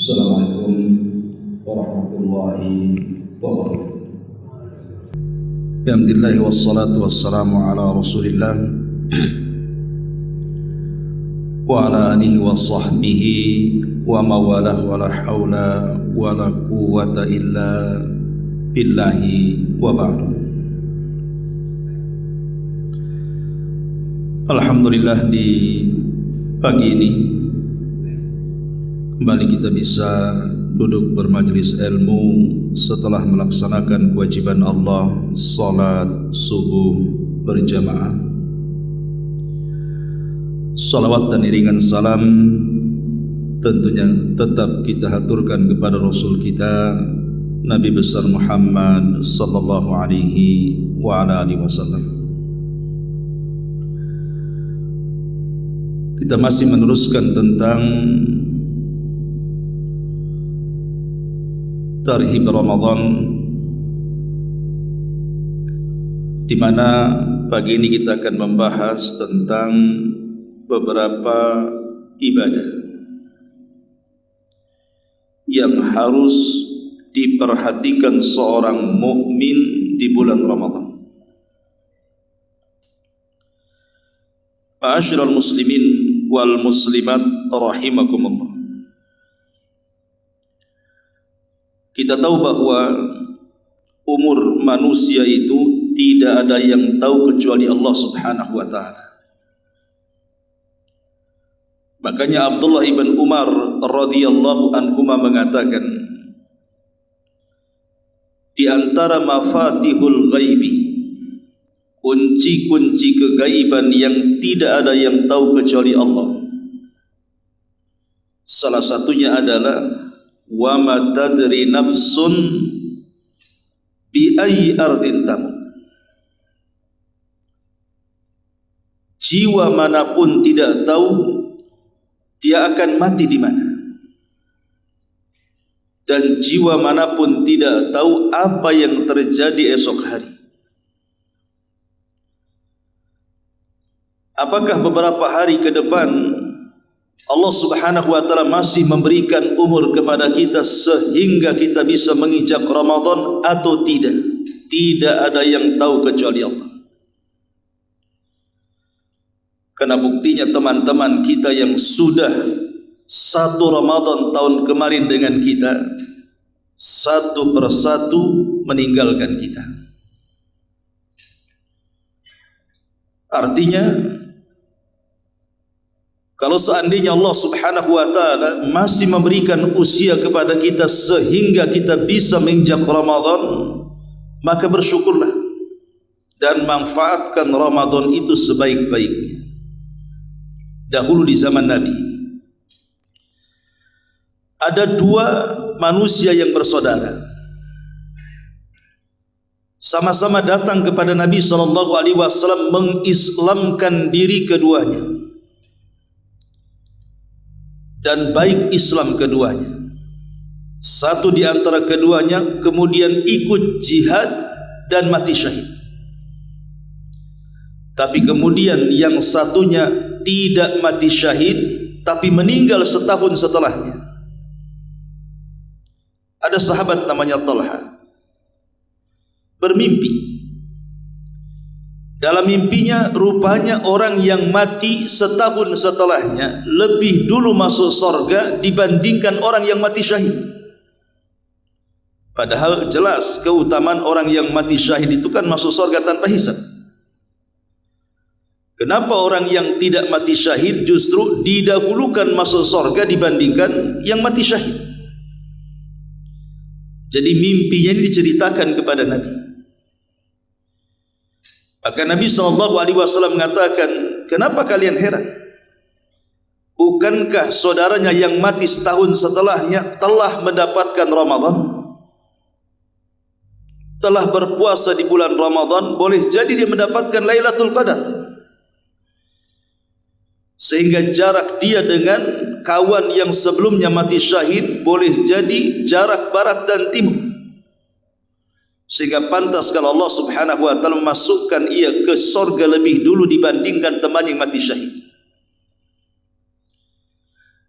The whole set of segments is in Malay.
Assalamualaikum warahmatullahi wabarakatuh. Alhamdulillah wassalatu wassalamu ala Rasulillah wa ala alihi wa sahbihi wa mawalah wa la hawla wa la quwwata illa billahi wa ba'du. Alhamdulillah, di pagi ini kembali kita bisa duduk bermajlis ilmu setelah melaksanakan kewajiban Allah, salat subuh berjamaah. Salawat dan iringan salam tentunya tetap kita haturkan kepada Rasul kita Nabi besar Muhammad sallallahu alaihi wa ala alihi wasallam. Kita masih meneruskan tentang Tarhib Ramadan, di mana pagi ini kita akan membahas tentang beberapa ibadah yang harus diperhatikan seorang mukmin di bulan Ramadan. Ma'asyiral muslimin wal muslimat rahimakumullah. Kita tahu bahwa umur manusia itu tidak ada yang tahu kecuali Allah Subhanahu wa ta'ala. Makanya Abdullah ibn Umar radhiyallahu anhuma mengatakan, di antara mafatihul ghaibi, kunci-kunci kegaiban yang tidak ada yang tahu kecuali Allah, salah satunya adalah wa ma tadri nafsun bi ayyi ardin tamut. Jiwa manapun tidak tahu dia akan mati di mana, dan jiwa manapun tidak tahu apa yang terjadi esok hari. Apakah beberapa hari ke depan Allah Subhanahu wa ta'ala masih memberikan umur kepada kita sehingga kita bisa menginjak Ramadan atau tidak? Tidak ada yang tahu kecuali Allah. Karena buktinya teman-teman kita yang sudah satu Ramadan tahun kemarin dengan kita, satu persatu meninggalkan kita. Artinya, kalau seandainya Allah Subhanahu wa ta'ala masih memberikan usia kepada kita sehingga kita bisa menginjak Ramadan, maka bersyukurlah dan manfaatkan Ramadan itu sebaik-baiknya. Dahulu di zaman Nabi, ada dua manusia yang bersaudara, sama-sama datang kepada Nabi SAW mengislamkan diri keduanya, dan baik Islam keduanya. Satu di antara keduanya kemudian ikut jihad dan mati syahid. Tapi kemudian yang satunya tidak mati syahid tapi meninggal setahun setelahnya. Ada sahabat namanya Talha, bermimpi. Dalam mimpinya rupanya orang yang mati setahun setelahnya lebih dulu masuk surga dibandingkan orang yang mati syahid. Padahal jelas keutamaan orang yang mati syahid itu kan masuk surga tanpa hisab. Kenapa orang yang tidak mati syahid justru didahulukan masuk surga dibandingkan yang mati syahid? Jadi mimpinya ini diceritakan kepada Nabi. Maka Nabi SAW mengatakan, kenapa kalian heran? Bukankah saudaranya yang mati setahun setelahnya telah mendapatkan Ramadan? Telah berpuasa di bulan Ramadan, boleh jadi dia mendapatkan Lailatul Qadar. Sehingga jarak dia dengan kawan yang sebelumnya mati syahid boleh jadi jarak barat dan timur. Sehingga pantas kalau Allah Subhanahu wa ta'ala memasukkan ia ke surga lebih dulu dibandingkan teman yang mati syahid.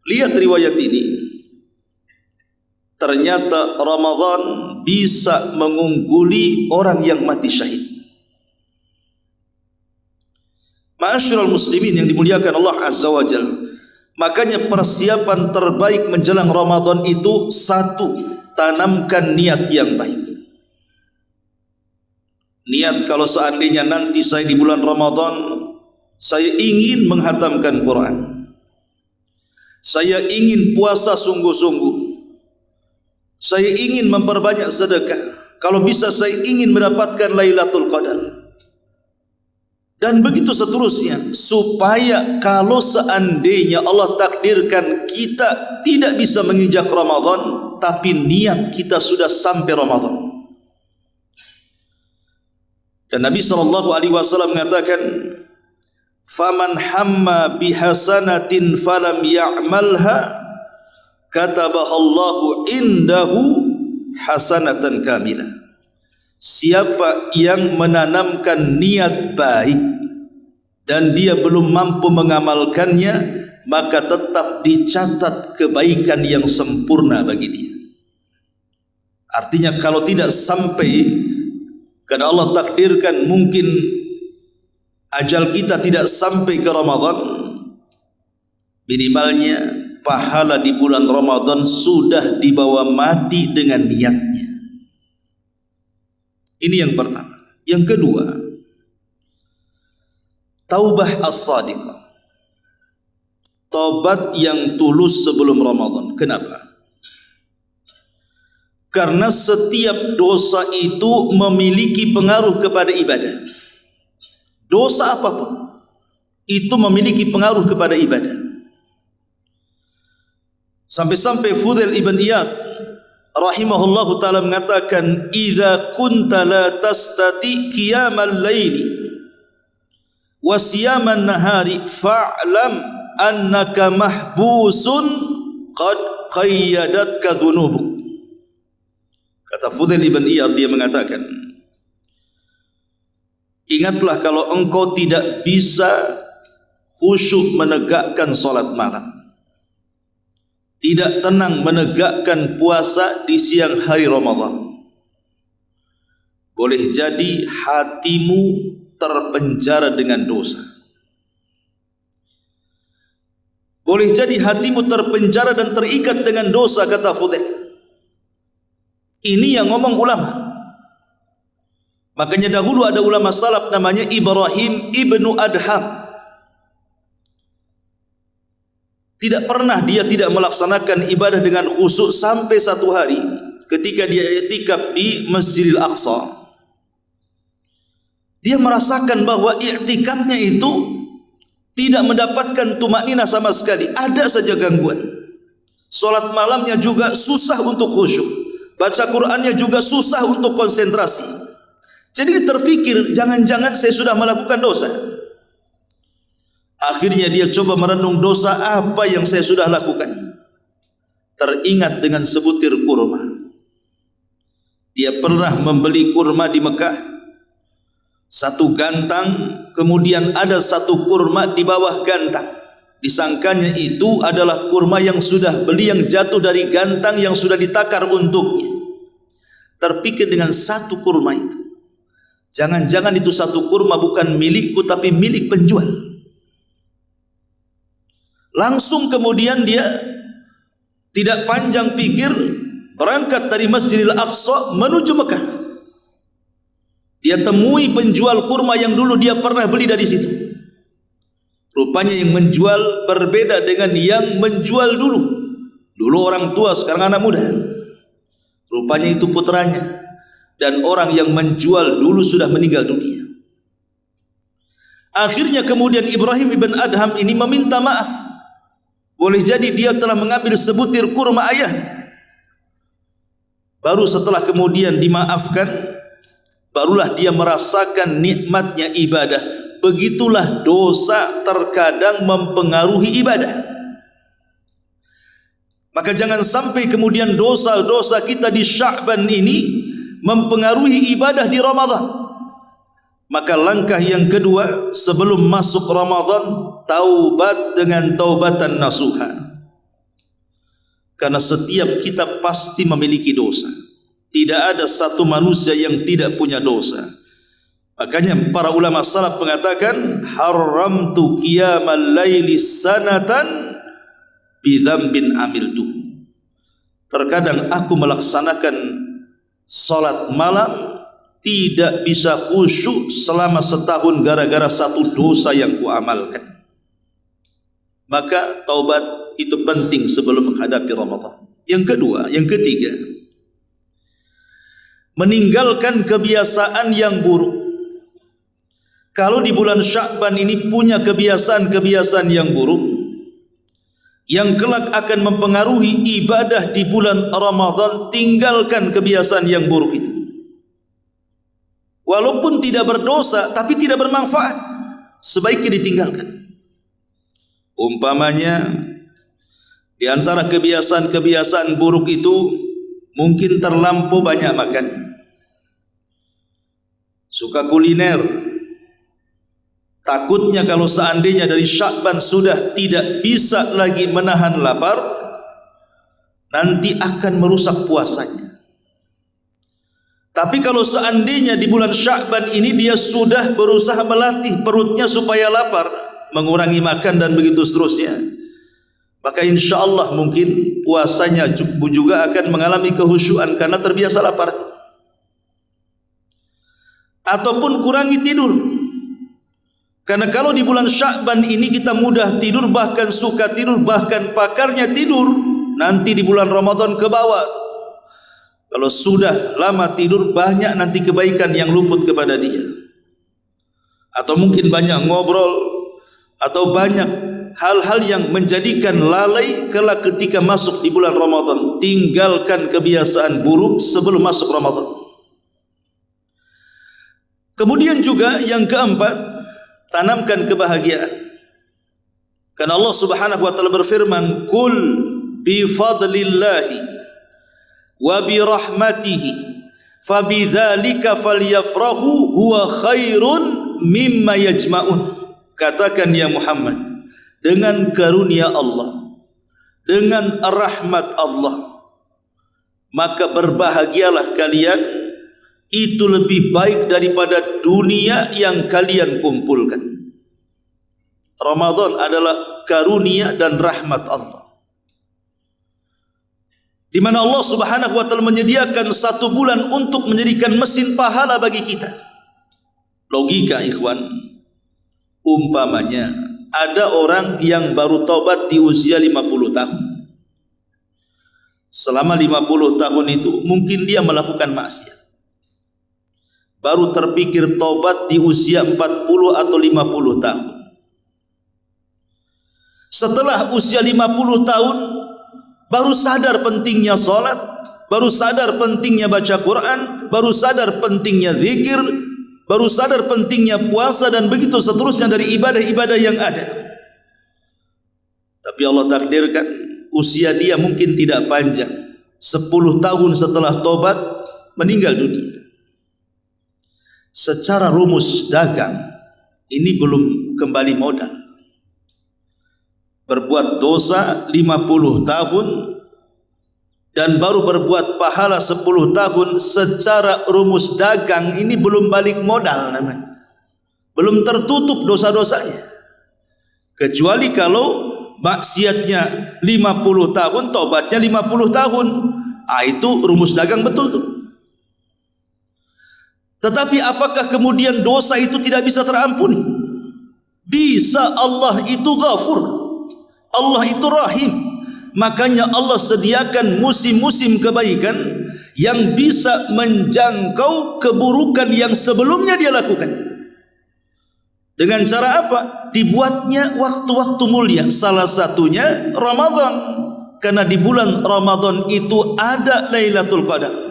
Lihat riwayat ini. ternyata Ramadan bisa mengungguli orang yang mati syahid. Ma'asyiral muslimin yang dimuliakan Allah Azza wa Jalla, makanya persiapan terbaik menjelang Ramadan itu satu, tanamkan niat yang baik. Niat kalau seandainya nanti saya di bulan Ramadan saya ingin menghatamkan Quran, saya ingin puasa sungguh-sungguh, saya ingin memperbanyak sedekah, kalau bisa saya ingin mendapatkan Lailatul Qadar, dan begitu seterusnya, supaya kalau seandainya Allah takdirkan kita tidak bisa menginjak Ramadan, tapi niat kita sudah sampai Ramadan. Dan Nabi SAW mengatakan, faman hamma bihasanatin falam ya'malha katabahallahu indahu hasanatan kamilah. Siapa yang menanamkan niat baik dan dia belum mampu mengamalkannya, maka tetap dicatat kebaikan yang sempurna bagi dia. Artinya kalau tidak sampai, karena Allah takdirkan mungkin ajal kita tidak sampai ke Ramadan, minimalnya pahala di bulan Ramadan sudah dibawa mati dengan niatnya. Ini yang pertama. Yang kedua, taubah as-sadiqah, taubat yang tulus sebelum Ramadan. Kenapa? Karena setiap dosa itu memiliki pengaruh kepada ibadah. Dosa apapun itu memiliki pengaruh kepada ibadah. Sampai-sampai Fudail ibn Iyad rahimahullahu ta'ala mengatakan, idza kunta la tastati qiyamal laili wa siyaman nahari fa'lam annaka mahbusun qad qayyadatka dhunubuk. Kata Fudail ibn Iyad, dia mengatakan, ingatlah kalau engkau tidak bisa khusyuk menegakkan salat malam, tidak tenang menegakkan puasa di siang hari Ramadan, boleh jadi hatimu terpenjara dengan dosa. Boleh jadi hatimu terpenjara dan terikat dengan dosa, kata Fudail. Ini yang ngomong ulama. Makanya dahulu ada ulama salaf namanya Ibrahim ibnu Adham. Tidak pernah dia tidak melaksanakan ibadah dengan khusyuk sampai satu hari ketika dia i'tikaf di Masjidil Aqsa. Dia merasakan bahwa i'tikafnya itu tidak mendapatkan tumakninah sama sekali, ada saja gangguan. Salat malamnya juga susah untuk khusyuk. Baca Qurannya juga susah untuk konsentrasi. Jadi dia terfikir, jangan-jangan saya sudah melakukan dosa. Akhirnya dia coba merenung dosa apa yang saya sudah lakukan. Teringat dengan sebutir kurma. Dia pernah membeli kurma di Mekah, satu gantang, kemudian ada satu kurma di bawah gantang. Disangkanya itu adalah kurma yang sudah beli, yang jatuh dari gantang yang sudah ditakar untuknya. Terpikir dengan satu kurma itu, jangan-jangan itu satu kurma bukan milikku tapi milik penjual. Langsung kemudian dia tidak panjang pikir berangkat dari Masjidil Aqsa menuju Mekah. Dia temui penjual kurma yang dulu dia pernah beli dari situ. Rupanya yang menjual berbeda dengan yang menjual dulu. Dulu orang tua, sekarang anak muda. Rupanya itu putranya, dan orang yang menjual dulu sudah meninggal dunia. Akhirnya kemudian Ibrahim ibn Adham ini meminta maaf. Boleh jadi dia telah mengambil sebutir kurma ayahnya. Baru setelah kemudian dimaafkan, barulah dia merasakan nikmatnya ibadah. Begitulah dosa terkadang mempengaruhi ibadah. Maka jangan sampai kemudian dosa-dosa kita di Sya'ban ini mempengaruhi ibadah di Ramadan. Maka langkah yang kedua sebelum masuk Ramadan, taubat dengan taubatan nasuha. karena setiap kita pasti memiliki dosa. Tidak ada satu manusia yang tidak punya dosa. Makanya para ulama salaf mengatakan, haramtu qiyamal laili sanatan bidzambin amiltu. Terkadang aku melaksanakan salat malam tidak bisa khusyuk selama setahun gara-gara satu dosa yang kuamalkan. Maka taubat itu penting sebelum menghadapi Ramadan. Yang kedua, yang ketiga, meninggalkan kebiasaan yang buruk. Kalau di bulan Sya'ban ini punya kebiasaan-kebiasaan yang buruk, yang kelak akan mempengaruhi ibadah di bulan Ramadan, tinggalkan kebiasaan yang buruk itu. Walaupun tidak berdosa, tapi tidak bermanfaat, sebaiknya ditinggalkan. Umpamanya, di antara kebiasaan-kebiasaan buruk itu, mungkin terlampau banyak makan, suka kuliner. Takutnya kalau seandainya dari Sya'ban sudah tidak bisa lagi menahan lapar, nanti akan merusak puasanya. Tapi kalau seandainya di bulan Sya'ban ini dia sudah berusaha melatih perutnya supaya lapar, mengurangi makan dan begitu seterusnya, maka insya Allah mungkin puasanya juga akan mengalami kehusyuan karena terbiasa lapar. Ataupun kurangi tidur, karena kalau di bulan Sya'ban ini kita mudah tidur, bahkan suka tidur, bahkan pakarnya tidur, nanti di bulan Ramadan ke bawah. Kalau sudah lama tidur, banyak nanti kebaikan yang luput kepada dia. Atau mungkin banyak ngobrol, atau banyak hal-hal yang menjadikan lalai kelak ketika masuk di bulan Ramadan. Tinggalkan kebiasaan buruk sebelum masuk Ramadan. Kemudian juga yang keempat, tanamkan kebahagiaan. Karena Allah Subhanahu wa taala berfirman, "Qul bi fadlillahi wa bi rahmatihi fabidzalika falyafrahu huwa khairun mimma yajma'un." Katakan ya Muhammad, dengan karunia Allah, dengan rahmat Allah, maka berbahagialah kalian, itu lebih baik daripada dunia yang kalian kumpulkan. Ramadan adalah karunia dan rahmat Allah, di mana Allah Subhanahu wa taala menyediakan satu bulan untuk menjadikan mesin pahala bagi kita. Logika ikhwan, umpamanya ada orang yang baru taubat di usia 50 tahun. Selama 50 tahun itu mungkin dia melakukan maksiat. Baru terpikir taubat di usia 40 atau 50 tahun. Setelah usia 50 tahun baru sadar pentingnya salat, baru sadar pentingnya baca Quran, baru sadar pentingnya zikir, baru sadar pentingnya puasa dan begitu seterusnya dari ibadah-ibadah yang ada. Tapi Allah takdirkan usia dia mungkin tidak panjang. 10 tahun setelah taubat meninggal dunia. Secara rumus dagang, ini belum kembali modal. Berbuat dosa 50 tahun dan baru berbuat pahala 10 tahun, secara rumus dagang ini belum balik modal namanya. Belum tertutup dosa-dosanya. Kecuali kalau maksiatnya 50 tahun, tobatnya 50 tahun. Itu rumus dagang betul tuh. Tetapi apakah kemudian dosa itu tidak bisa terampuni? Bisa. Allah itu Ghafur, Allah itu Rahim. Makanya Allah sediakan musim-musim kebaikan yang bisa menjangkau keburukan yang sebelumnya dia lakukan. Dengan cara apa? Dibuatnya waktu-waktu mulia. Salah satunya Ramadan. Karena di bulan Ramadan itu ada Lailatul Qadar,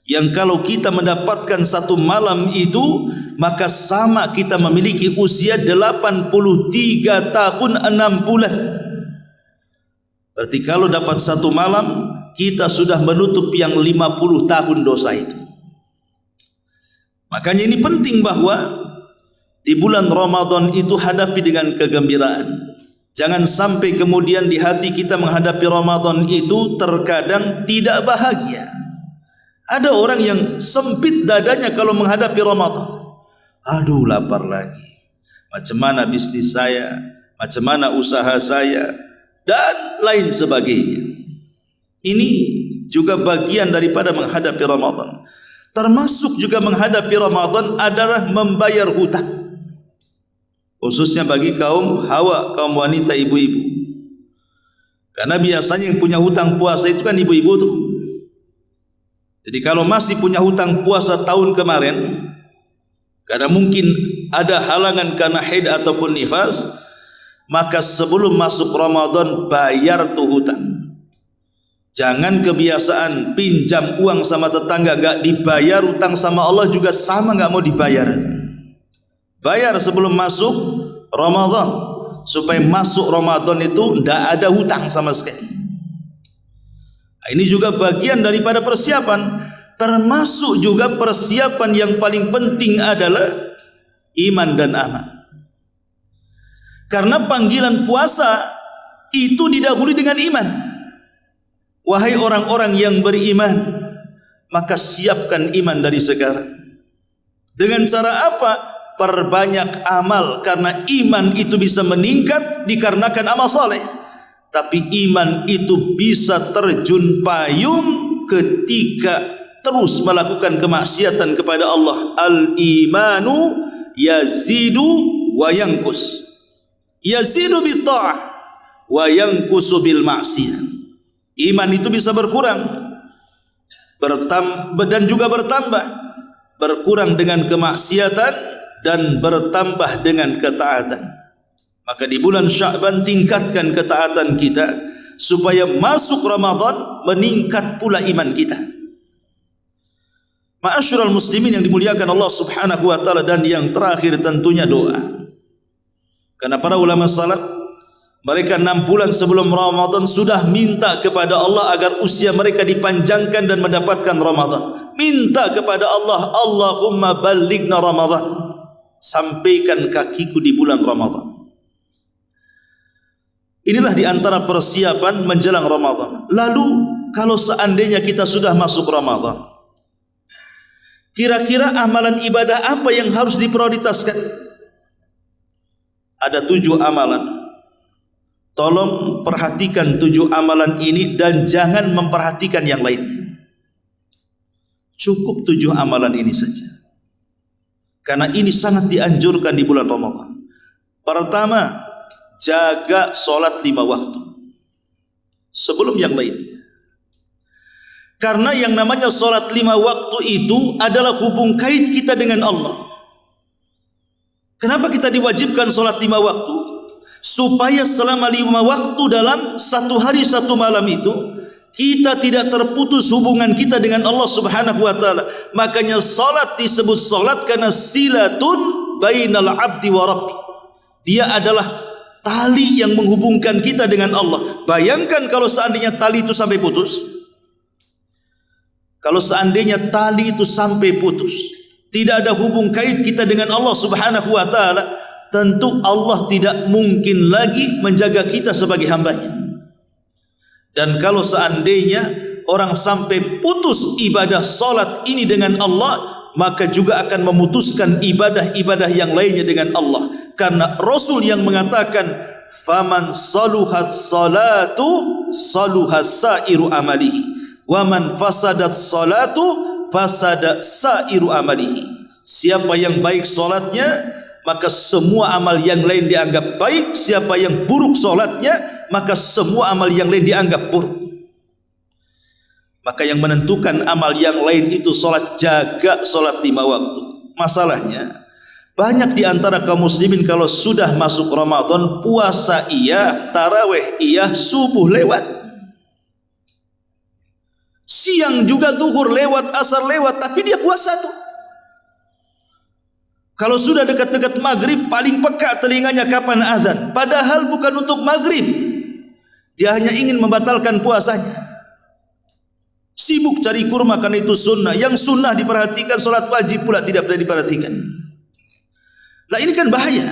yang kalau kita mendapatkan satu malam itu, maka sama kita memiliki usia 83 tahun 6 bulan. Berarti kalau dapat satu malam, kita sudah menutup yang 50 tahun dosa itu. Makanya ini penting bahwa di bulan Ramadan itu hadapi dengan kegembiraan. Jangan sampai kemudian di hati kita menghadapi Ramadan itu terkadang tidak bahagia. Ada orang yang sempit dadanya kalau menghadapi Ramadan. Aduh, lapar lagi. Macam mana bisnis saya, macam mana usaha saya, dan lain sebagainya. Ini juga bagian daripada menghadapi Ramadan. Termasuk juga menghadapi Ramadan adalah membayar hutang. Khususnya bagi kaum hawa, kaum wanita, ibu-ibu. Karena biasanya yang punya hutang puasa itu kan ibu-ibu tuh. Jadi kalau masih punya hutang puasa tahun kemarin, karena mungkin ada halangan karena haid ataupun nifas, maka sebelum masuk Ramadan bayar tuh hutang. Jangan kebiasaan pinjam uang sama tetangga gak dibayar, hutang sama Allah juga sama gak mau dibayar. Bayar sebelum masuk Ramadan, supaya masuk Ramadan itu tidak ada hutang sama sekali. Ini juga bagian daripada persiapan. Termasuk juga persiapan yang paling penting adalah iman dan amal. Karena panggilan puasa itu didahului dengan iman. Wahai orang-orang yang beriman, maka siapkan iman dari sekarang. Dengan cara apa? Perbanyak amal, karena iman itu bisa meningkat dikarenakan amal saleh. Tapi iman itu bisa terjun payung ketika terus melakukan kemaksiatan kepada Allah. Al-imanu yazidu wa yanqus. Yazidu bi ta'ah wa yanqusu bil ma'siyah. Iman itu bisa berkurang, dan juga bertambah. Berkurang dengan kemaksiatan dan bertambah dengan ketaatan. Maka di bulan Sya'ban tingkatkan ketaatan kita, supaya masuk Ramadan meningkat pula iman kita. Ma'asyiral muslimin yang dimuliakan Allah Subhanahu wa taala, dan yang terakhir tentunya doa. Karena para ulama salaf, mereka 6 bulan sebelum Ramadan sudah minta kepada Allah agar usia mereka dipanjangkan dan mendapatkan Ramadan. Minta kepada Allah, Allahumma ballighna Ramadan, sampaikan kakiku di bulan Ramadan. Inilah di antara persiapan menjelang Ramadan. Lalu kalau seandainya kita sudah masuk Ramadan, kira-kira amalan ibadah apa yang harus diprioritaskan? Ada 7 amalan. Tolong perhatikan 7 amalan ini dan jangan memperhatikan yang lainnya. Cukup 7 amalan ini saja, karena ini sangat dianjurkan di bulan Ramadan. Pertama, jaga solat 5 waktu sebelum yang lainnya. Karena yang namanya solat 5 waktu itu adalah hubung kait kita dengan Allah. Kenapa kita diwajibkan solat 5 waktu? Supaya selama 5 waktu dalam 1 hari 1 malam itu kita tidak terputus hubungan kita dengan Allah Subhanahu wa taala. Makanya salat disebut salat karena silatun bainal abdi wa rabbi. Dia adalah tali yang menghubungkan kita dengan Allah. Bayangkan kalau seandainya tali itu sampai putus. Kalau seandainya tali itu sampai putus, tidak ada hubung kait kita dengan Allah Subhanahu wa taala, tentu Allah tidak mungkin lagi menjaga kita sebagai hambanya. Dan kalau seandainya orang sampai putus ibadah salat ini dengan Allah, maka juga akan memutuskan ibadah-ibadah yang lainnya dengan Allah. Karena Rasul yang mengatakan, faman saluhat salatu saluha sairu amalihi, wa man fasadat salatu fasada sairu amalihi. Siapa yang baik salatnya, maka semua amal yang lain dianggap baik. Siapa yang buruk salatnya, maka semua amal yang lain dianggap buruk. Maka yang menentukan amal yang lain itu salat. Jaga salat 5 waktu. Masalahnya banyak di antara kaum muslimin kalau sudah masuk Ramadan, puasa iya, tarawih iya, subuh lewat, siang juga zuhur lewat, asar lewat, tapi dia puasa tuh. Kalau sudah dekat-dekat maghrib, paling peka telinganya kapan azan, padahal bukan untuk maghrib. Dia hanya ingin membatalkan puasanya. Sibuk cari kurma karena itu sunnah. Yang sunnah diperhatikan, solat wajib pula tidak pernah diperhatikan. Nah ini kan bahaya.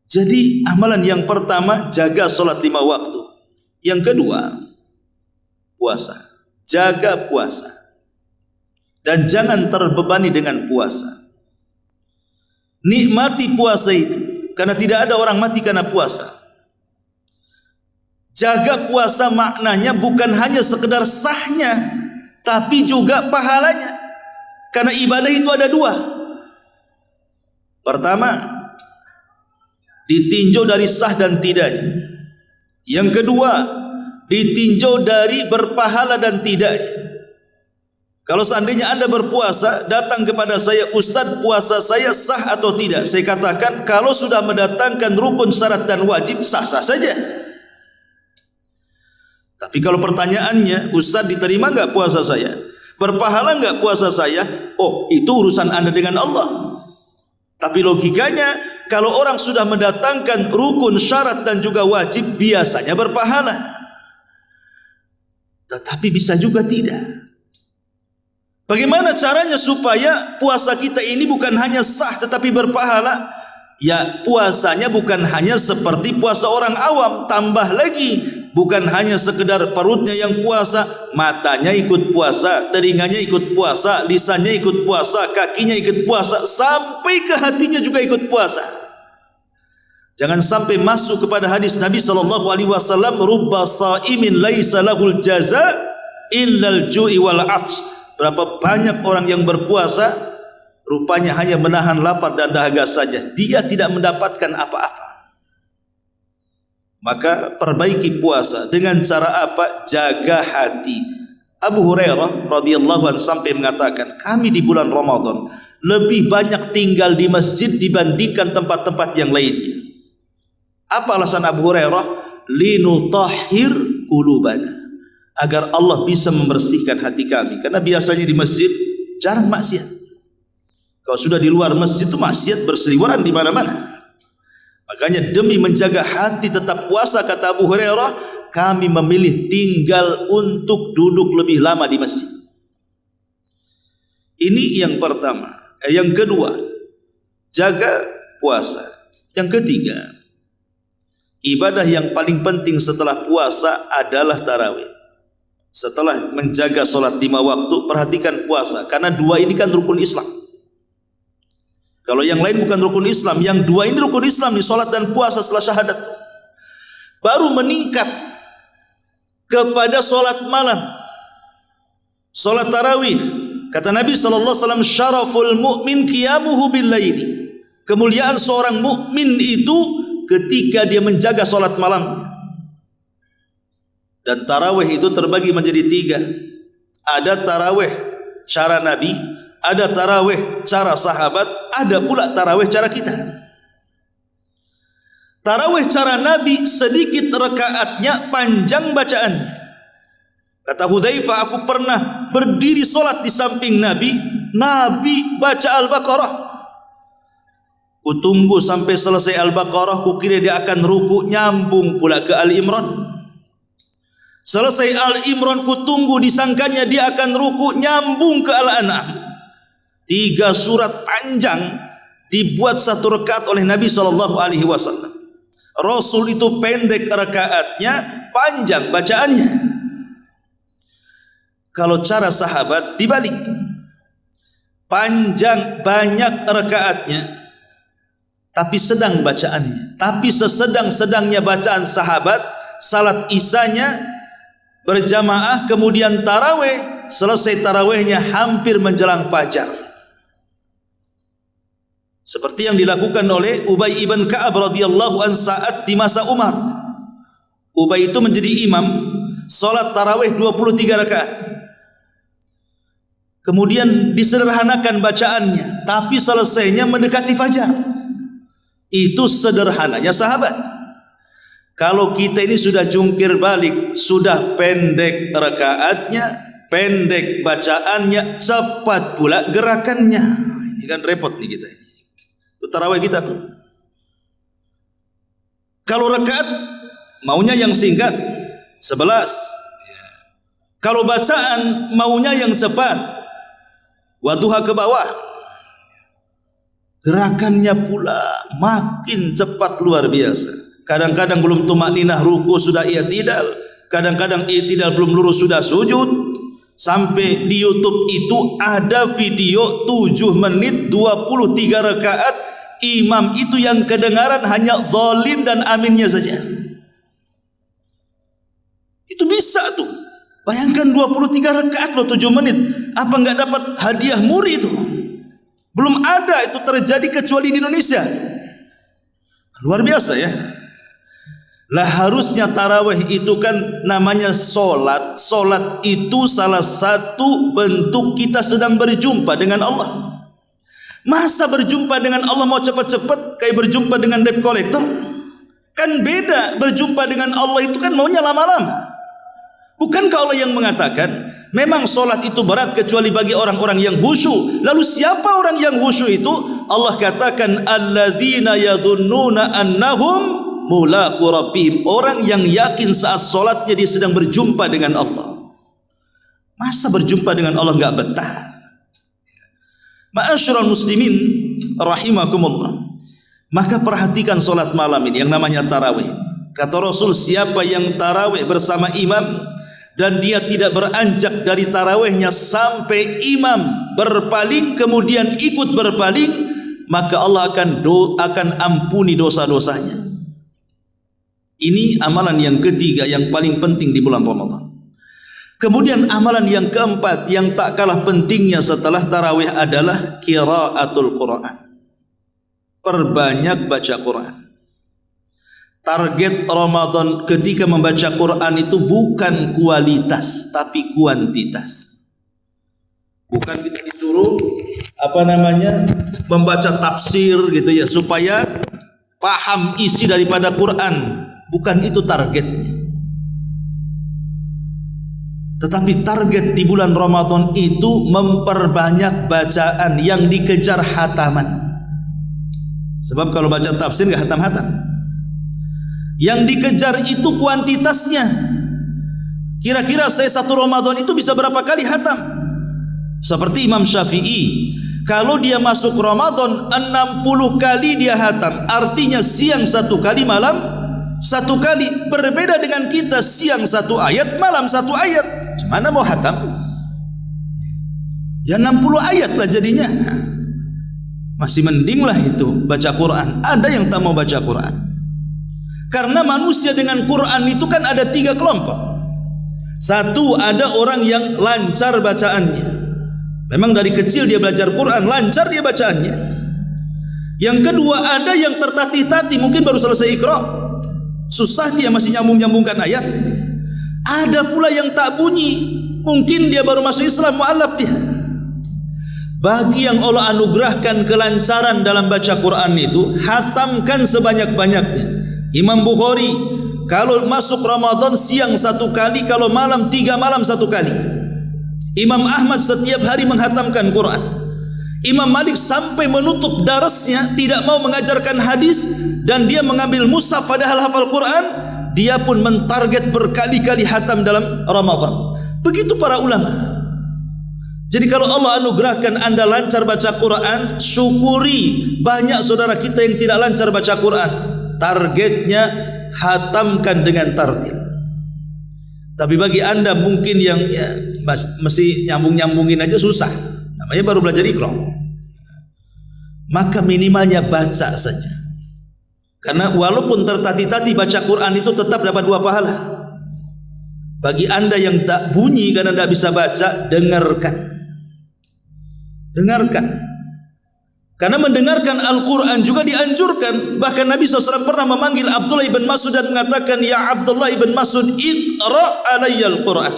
Jadi amalan yang pertama, jaga solat 5 waktu. Yang kedua, puasa. Jaga puasa. Dan jangan terbebani dengan puasa. Nikmati puasa itu, karena tidak ada orang mati karena puasa. Jaga puasa maknanya bukan hanya sekedar sahnya, tapi juga pahalanya. Karena ibadah itu ada 2. Pertama, ditinjau dari sah dan tidaknya. Yang kedua, ditinjau dari berpahala dan tidaknya. Kalau seandainya Anda berpuasa, datang kepada saya, Ustaz, puasa saya sah atau tidak? Saya katakan, kalau sudah mendatangkan rukun, syarat dan wajib, sah-sah saja. Tapi kalau pertanyaannya, Ustaz, diterima enggak puasa saya? Berpahala enggak puasa saya? Oh, itu urusan Anda dengan Allah. Tapi logikanya, kalau orang sudah mendatangkan rukun, syarat dan juga wajib, biasanya berpahala. Tetapi bisa juga tidak. Bagaimana caranya supaya puasa kita ini bukan hanya sah tetapi berpahala? Ya, puasanya bukan hanya seperti puasa orang awam, tambah lagi, bukan hanya sekedar perutnya yang puasa, matanya ikut puasa, telinganya ikut puasa, lisannya ikut puasa, kakinya ikut puasa, sampai ke hatinya juga ikut puasa. Jangan sampai masuk kepada hadis Nabi SAW, rubba sa'imin laisa lahul jaza illal ju'i wal 'atsy. Berapa banyak orang yang berpuasa, rupanya hanya menahan lapar dan dahaga saja, dia tidak mendapatkan apa-apa. Maka perbaiki puasa dengan cara apa? Jaga hati. Abu Hurairah radhiyallahu anhu sampai mengatakan, kami di bulan Ramadan lebih banyak tinggal di masjid dibandingkan tempat-tempat yang lainnya. Apa alasan Abu Hurairah? Linutahhir qulubana, agar Allah bisa membersihkan hati kami. Karena biasanya di masjid jarang maksiat. Kalau sudah di luar masjid itu maksiat berseliweran di mana-mana. Makanya demi menjaga hati tetap puasa, kata Abu Hurairah, kami memilih tinggal untuk duduk lebih lama di masjid. Ini yang pertama. Yang kedua, jaga puasa. Yang ketiga, ibadah yang paling penting setelah puasa adalah tarawih. Setelah menjaga solat 5 waktu, perhatikan puasa. Karena 2 ini kan rukun Islam. Kalau yang lain bukan rukun Islam, yang 2 ini rukun Islam nih, solat dan puasa setelah syahadat. Baru meningkat kepada solat malam, solat tarawih. Kata Nabi SAW, syaraful mu'min qiyamuhu bil laili. Kemuliaan seorang mukmin itu ketika dia menjaga solat malam. Dan tarawih itu terbagi menjadi 3. Ada tarawih cara Nabi, ada tarawih cara sahabat, ada pula tarawih cara kita. Tarawih cara Nabi sedikit rakaatnya, panjang bacaan. Kata Hudzaifah, aku pernah berdiri solat di samping Nabi, Nabi baca Al-Baqarah. Kutunggu sampai selesai Al-Baqarah, kukira dia akan ruku, nyambung pula ke Al-Imran. Selesai Al-Imran, kutunggu, disangkanya dia akan ruku, nyambung ke Al-An'am. 3 surat panjang dibuat 1 rakaat oleh Nabi SAW. Rasul itu pendek rakaatnya, panjang bacaannya. Kalau cara sahabat dibalik, panjang banyak rakaatnya, tapi sedang bacaannya. Tapi sesedang-sedangnya bacaan sahabat, salat isanya berjamaah, kemudian tarawih, selesai tarawihnya hampir menjelang fajar. Seperti yang dilakukan oleh Ubay ibn Ka'ab radhiyallahu an saat di masa Umar. Ubay itu menjadi imam, salat tarawih 23 rakaat. Kemudian disederhanakan bacaannya, tapi selesainya mendekati fajar. Itu sederhananya sahabat. Kalau kita ini sudah jungkir balik, sudah pendek rakaatnya, pendek bacaannya, cepat pula gerakannya. Ini kan repot nih kita ini. Itu tarawih kita tuh. Kalau rakaat maunya yang singkat 11. Kalau bacaan maunya yang cepat, wadduha ke bawah. Gerakannya pula makin cepat luar biasa. Kadang-kadang belum tumakninah ruku sudah i'tidal, kadang-kadang i'tidal belum lurus sudah sujud. Sampai di YouTube itu ada video 7 menit 23 rakaat, imam itu yang kedengaran hanya dhalin dan aminnya saja. Itu bisa tuh. Bayangkan 23 rakaat loh 7 menit. Apa enggak dapat hadiah muri itu? Belum ada itu terjadi kecuali di Indonesia. Luar biasa ya. Lah harusnya tarawih itu kan namanya solat. Solat itu salah satu bentuk kita sedang berjumpa dengan Allah. Masa berjumpa dengan Allah mau cepat-cepat kayak berjumpa dengan debt collector? Kan beda. Berjumpa dengan Allah itu kan maunya lama-lama. Bukankah Allah yang mengatakan memang solat itu berat kecuali bagi orang-orang yang khusyuk? Lalu siapa orang yang khusyuk itu? Allah katakan alladzina yadhunnuna annahum mulaqu rabbihim, orang yang yakin saat solatnya dia sedang berjumpa dengan Allah. Masa berjumpa dengan Allah enggak betah? Ma'asyiral muslimin rahimakumullah. Maka perhatikan solat malam ini yang namanya tarawih. Kata Rasul, siapa yang tarawih bersama imam dan dia tidak beranjak dari tarawihnya sampai imam berpaling kemudian ikut berpaling, maka Allah akan ampuni dosa-dosanya. Ini amalan yang ketiga yang paling penting di bulan Ramadan. Kemudian amalan yang keempat yang tak kalah pentingnya setelah tarawih adalah qiraatul Quran. Perbanyak baca Quran. Target Ramadan ketika membaca Quran itu bukan kualitas tapi kuantitas. Bukan kita disuruh membaca tafsir gitu ya supaya paham isi daripada Quran. Bukan itu targetnya. Tetapi target di bulan Ramadan itu memperbanyak bacaan yang dikejar hataman. Sebab kalau baca tafsir enggak hatam-hatam. Yang dikejar itu kuantitasnya. Kira-kira saya satu Ramadan itu bisa berapa kali hatam? Seperti Imam Syafi'i, kalau dia masuk Ramadan 60 kali dia hatam. Artinya siang 1 kali, malam 1 kali. Berbeda dengan kita, siang 1 ayat, malam 1 ayat. Mana mau hatam? Ya 60 ayat lah jadinya. Masih mending lah itu baca Quran. Ada yang tak mau baca Quran. Karena manusia dengan Quran itu kan ada 3 kelompok. Satu, ada orang yang lancar bacaannya. Memang dari kecil dia belajar Quran, lancar dia bacaannya. Yang kedua, ada yang tertatih-tatih, mungkin baru selesai Iqra, susah dia masih nyambung-nyambungkan ayat. Ada pula yang tak bunyi, mungkin dia baru masuk Islam, mu'alaf dia. Bagi yang Allah anugerahkan kelancaran dalam baca Quran itu, hatamkan sebanyak-banyaknya. Imam Bukhari kalau masuk Ramadan siang 1 kali, kalau malam 3 malam 1 kali. Imam Ahmad setiap hari menghatamkan Quran. Imam Malik sampai menutup darasnya tidak mau mengajarkan hadis dan dia mengambil mushaf padahal hafal Quran. Dia pun mentarget berkali-kali hatam dalam Ramadan. Begitu para ulama. Jadi kalau Allah anugerahkan anda lancar baca Quran, syukuri. Banyak saudara kita yang tidak lancar baca Quran. Targetnya hatamkan dengan tartil. Tapi bagi anda mungkin yang masih nyambung-nyambungin aja susah, namanya baru belajar Iqra, maka minimalnya baca saja. Karena walaupun tertatih-tatih baca Quran itu tetap dapat 2 pahala. Bagi anda yang tak bunyi karena tidak bisa baca, dengarkan. Dengarkan. Karena mendengarkan Al-Quran juga dianjurkan. Bahkan Nabi SAW pernah memanggil Abdullah ibn Mas'ud dan mengatakan, "Ya Abdullah ibn Mas'ud, iqra' alayya Al-Quran."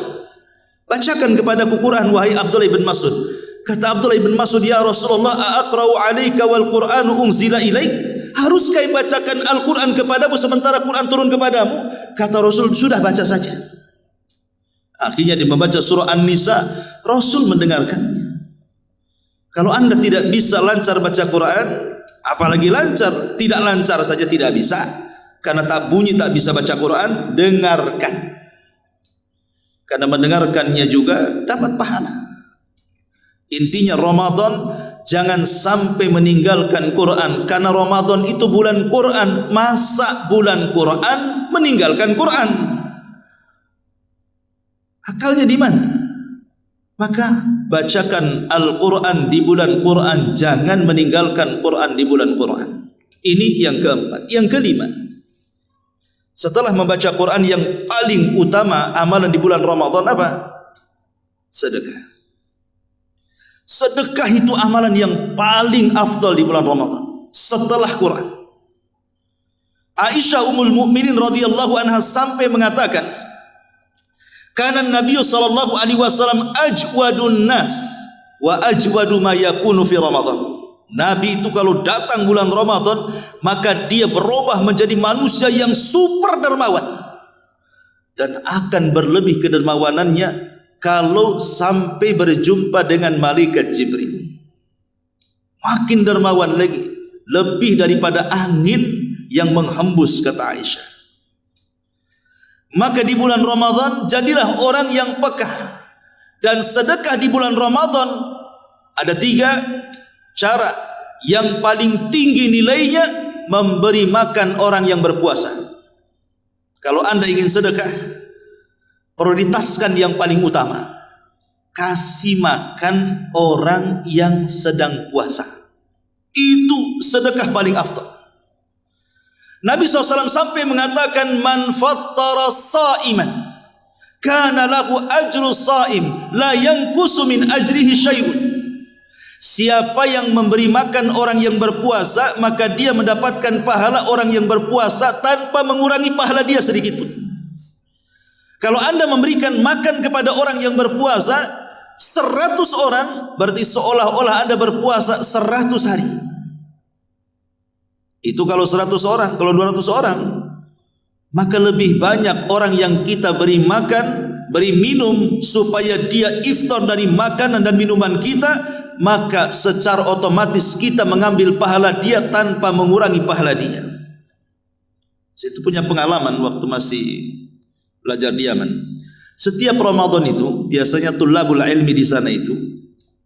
Bacakan kepadaku Quran, wahai Abdullah ibn Mas'ud. Kata Abdullah ibn Mas'ud, "Ya Rasulullah, a'aqra'u alayka wal Qur'anu unzila ilaik?" Haruskah bacakan Al-Quran kepadamu sementara Quran turun kepadamu? Kata Rasul, sudah baca saja. Akhirnya dia membaca surah An-Nisa, Rasul mendengarkannya. Kalau anda tidak bisa lancar baca Quran, apalagi lancar, tidak lancar saja tidak bisa. Karena tak bunyi tak bisa baca Quran, dengarkan. Karena mendengarkannya juga dapat pahala. Intinya Ramadan jangan sampai meninggalkan Quran, karena Ramadan itu bulan Quran. Masa bulan Quran meninggalkan Quran? Akalnya di mana? Maka bacakan Al-Quran di bulan Quran, jangan meninggalkan Quran di bulan Quran. Ini yang keempat. Yang kelima, setelah membaca Quran, yang paling utama amalan di bulan Ramadan apa? Sedekah. Sedekah itu amalan yang paling afdal di bulan Ramadan setelah Quran. Aisyah Ummul Mukminin radhiyallahu anha sampai mengatakan, kana Nabi sallallahu alaihi wasallam ajwadun nas wa ajwadu ma yakunu fi Ramadan. Nabi itu kalau datang bulan Ramadan, maka dia berubah menjadi manusia yang super dermawan, dan akan berlebih kedermawanannya kalau sampai berjumpa dengan malaikat Jibril. Makin dermawan lagi, lebih daripada angin yang menghembus, kata Aisyah. Maka di bulan Ramadan jadilah orang yang peka. Dan sedekah di bulan Ramadan ada 3 cara. Yang paling tinggi nilainya, memberi makan orang yang berpuasa. Kalau Anda ingin sedekah, prioritaskan yang paling utama, kasih makan orang yang sedang puasa. Itu sedekah paling afdal. Nabi SAW sampai mengatakan, man fattara sa'iman kana lahu ajru sa'im la yanqusu min ajrihi syai'un. Siapa yang memberi makan orang yang berpuasa, maka dia mendapatkan pahala orang yang berpuasa tanpa mengurangi pahala dia sedikit pun. Kalau Anda memberikan makan kepada orang yang berpuasa 100 orang, berarti seolah-olah Anda berpuasa 100 hari. Itu kalau 100 orang. Kalau 200 orang, maka lebih banyak orang yang kita beri makan, beri minum, supaya dia iftar dari makanan dan minuman kita, maka secara otomatis kita mengambil pahala dia tanpa mengurangi pahala dia. Saya itu punya pengalaman waktu masih belajar di Yaman. Setiap Ramadan itu biasanya tulabul ilmi di sana itu,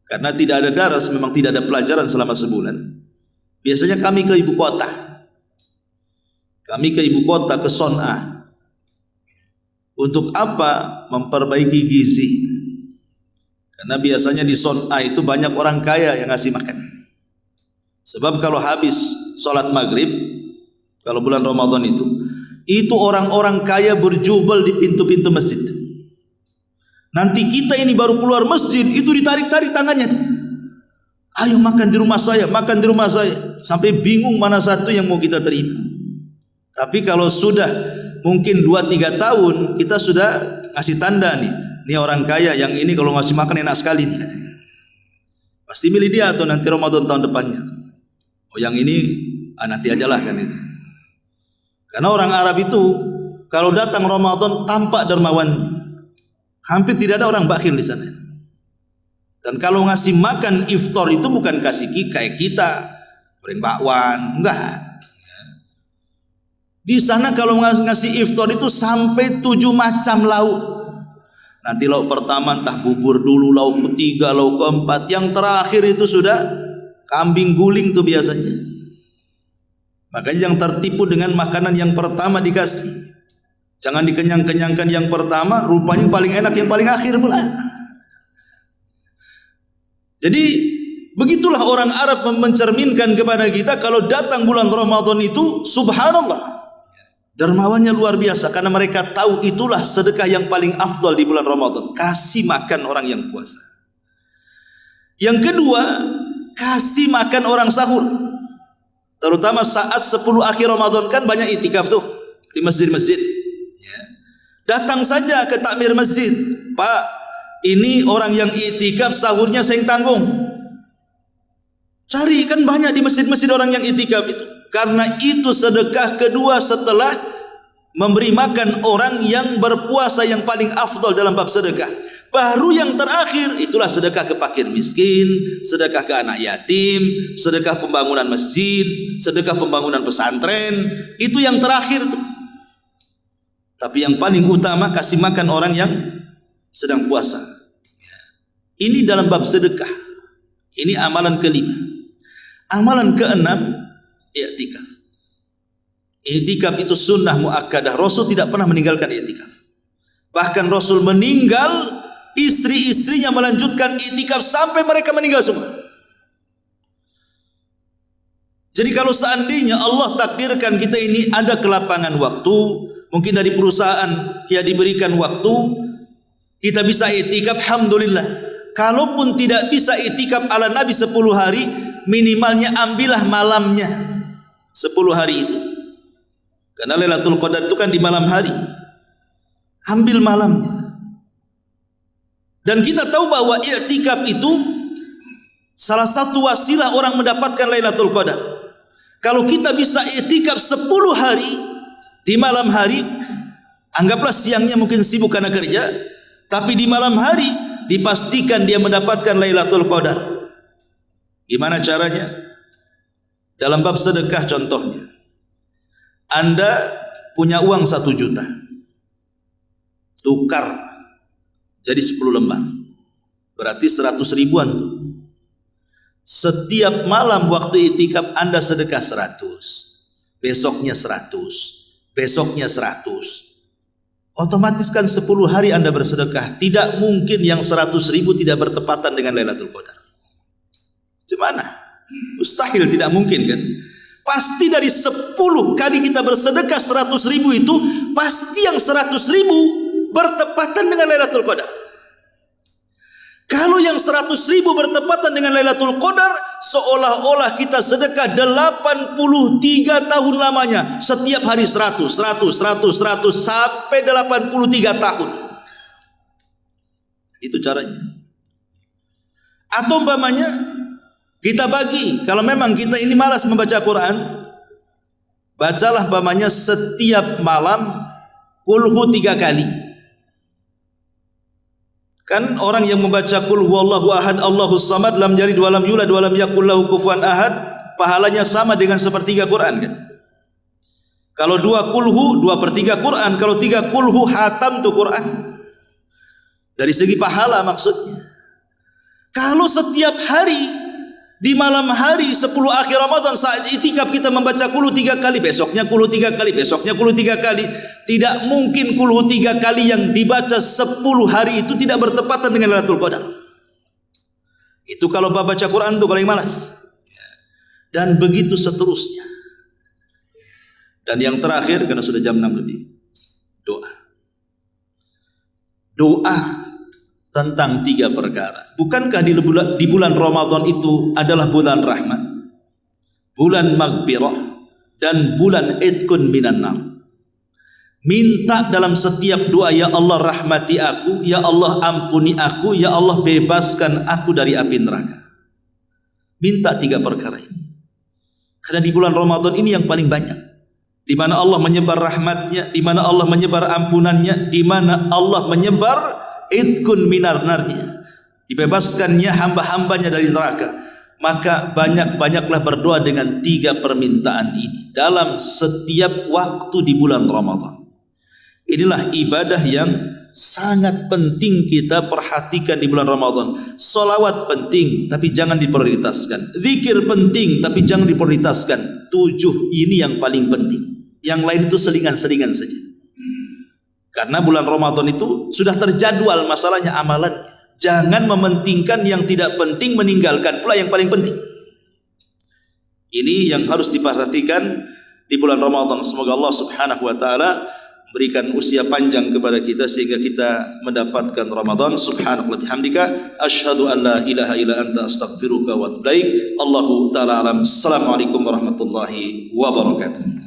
karena tidak ada daras, memang tidak ada pelajaran selama sebulan. Biasanya kami ke ibu kota. Kami ke ibu kota, ke Son'a. Untuk apa? Memperbaiki gizi. Karena biasanya di Son'a itu banyak orang kaya yang ngasih makan. Sebab kalau habis sholat maghrib, kalau bulan Ramadan itu orang-orang kaya berjubel di pintu-pintu masjid. Nanti kita ini baru keluar masjid, itu ditarik-tarik tangannya. Ayo makan di rumah saya, makan di rumah saya. Sampai bingung mana satu yang mau kita terima. Tapi kalau sudah mungkin 2-3 tahun, kita sudah ngasih tanda nih. Ini orang kaya, yang ini kalau ngasih makan enak sekali nih. Pasti milih dia atau nanti Ramadan tahun depannya. Oh yang ini nanti ajalah kan itu. Karena orang Arab itu kalau datang Ramadan tampak dermawannya. Hampir tidak ada orang bakhil di sana. Dan kalau ngasih makan iftar itu bukan kasih kayak kita goreng bakwan, enggak. Di sana kalau ngasih iftar itu sampai 7 macam lauk. Nanti lauk pertama entah bubur dulu, lauk ketiga, lauk keempat, yang terakhir itu sudah kambing guling tuh biasanya. Makanya yang tertipu dengan makanan yang pertama dikasih. Jangan dikenyang-kenyangkan yang pertama, rupanya yang paling enak yang paling akhir pula. Jadi begitulah orang Arab mencerminkan kepada kita, kalau datang bulan Ramadan itu subhanallah, dermawannya luar biasa, karena mereka tahu itulah sedekah yang paling afdal di bulan Ramadan, kasih makan orang yang puasa. Yang kedua, kasih makan orang sahur. Terutama saat 10 akhir Ramadan kan banyak itikaf tuh di masjid-masjid. Datang saja ke takmir masjid, Pak, ini orang yang itikaf sahurnya saya yang tanggung. Cari, kan banyak di masjid-masjid orang yang itikaf itu. Karena itu sedekah kedua setelah memberi makan orang yang berpuasa yang paling afdal dalam bab sedekah. Baru yang terakhir itulah sedekah ke fakir miskin, sedekah ke anak yatim, sedekah pembangunan masjid, sedekah pembangunan pesantren. Itu yang terakhir tuh. Tapi yang paling utama kasih makan orang yang sedang puasa. Ini dalam bab sedekah. Ini amalan kelima. Amalan keenam, i'tikaf. I'tikaf itu sunnah muakkadah. Rasul tidak pernah meninggalkan i'tikaf. Bahkan Rasul meninggal, istri-istrinya melanjutkan i'tikaf sampai mereka meninggal semua. Jadi kalau seandainya Allah takdirkan kita ini ada kelapangan waktu, mungkin dari perusahaan ya diberikan waktu, kita bisa i'tikaf, alhamdulillah. Kalaupun tidak bisa i'tikaf ala Nabi 10 hari, minimalnya ambillah malamnya 10 hari itu. Karena Lailatul Qadar itu kan di malam hari. Ambil malamnya. Dan kita tahu bahwa i'tikaf itu salah satu wasilah orang mendapatkan Lailatul Qadar. Kalau kita bisa i'tikaf 10 hari di malam hari, anggaplah siangnya mungkin sibuk karena kerja, tapi di malam hari dipastikan dia mendapatkan Lailatul Qadar. Gimana caranya? Dalam bab sedekah contohnya. Anda punya uang 1 juta, tukar jadi 10 lembar, berarti 100 ribuan tuh. Setiap malam waktu i'tikaf Anda sedekah 100, besoknya 100, besoknya 100. Otomatis kan 10 hari Anda bersedekah. Tidak mungkin yang 100 ribu tidak bertepatan dengan Lailatul Qadar. Gimana? Mustahil, tidak mungkin kan? Pasti dari 10 kali kita bersedekah 100 ribu itu, pasti yang 100 ribu bertepatan dengan Lailatul Qadar. Kalau yang 100 ribu bertepatan dengan Lailatul Qadar, seolah-olah kita sedekah 83 tahun lamanya. Setiap hari 100 sampai 83 tahun. Itu caranya. Atau umpamanya kita bagi, kalau memang kita ini malas membaca Quran, bacalah umpamanya setiap malam kulhu 3 kali. Kan orang yang membaca qul huwallahu ahad Allahus samad lam yalid wa lam yulad wa lam yakul lahu kufuwan ahad, pahalanya sama dengan sepertiga Quran kan. Kalau 2 kulhu 2/3 Quran, kalau 3 kulhu hatam tuh Quran. Dari segi pahala maksudnya. Kalau setiap hari di malam hari 10 akhir Ramadan saat i'tikaf kita membaca kulhu 3 kali, besoknya kulhu 3 kali, besoknya kulhu 3 kali, tidak mungkin kulhu 3 kali yang dibaca 10 hari itu tidak bertepatan dengan Lailatul Qadar. Itu kalau baca Quran tuh kalau yang malas. Dan begitu seterusnya. Dan yang terakhir, karena sudah jam 6 lebih, doa. Doa tentang 3 perkara. Bukankah di bulan Ramadan itu adalah bulan rahmat, bulan maghfirah, dan bulan idkun minan nar? Minta dalam setiap doa, ya Allah rahmati aku, ya Allah ampuni aku, ya Allah bebaskan aku dari api neraka. Minta 3 perkara ini. Karena di bulan Ramadan ini yang paling banyak, di mana Allah menyebar rahmatnya, di mana Allah menyebar ampunannya, di mana Allah menyebar idkun minar narnya, dibebaskannya hamba-hambanya dari neraka. Maka banyak-banyaklah berdoa dengan 3 permintaan ini dalam setiap waktu di bulan Ramadan. Inilah ibadah yang sangat penting kita perhatikan di bulan Ramadan. Salawat penting tapi jangan diprioritaskan, zikir penting tapi jangan diprioritaskan. 7 ini yang paling penting, yang lain itu selingan-selingan saja. Karena bulan Ramadan itu sudah terjadwal masalahnya amalannya. Jangan mementingkan yang tidak penting, meninggalkan pula yang paling penting. Ini yang harus diperhatikan di bulan Ramadan. Semoga Allah Subhanahu wa taala berikan usia panjang kepada kita sehingga kita mendapatkan Ramadan. Subhanallah bihamdika asyhadu an la ilaha illa anta astaghfiruka wa atubu ilaik. Allahu taala alam. Assalamualaikum warahmatullahi wabarakatuh.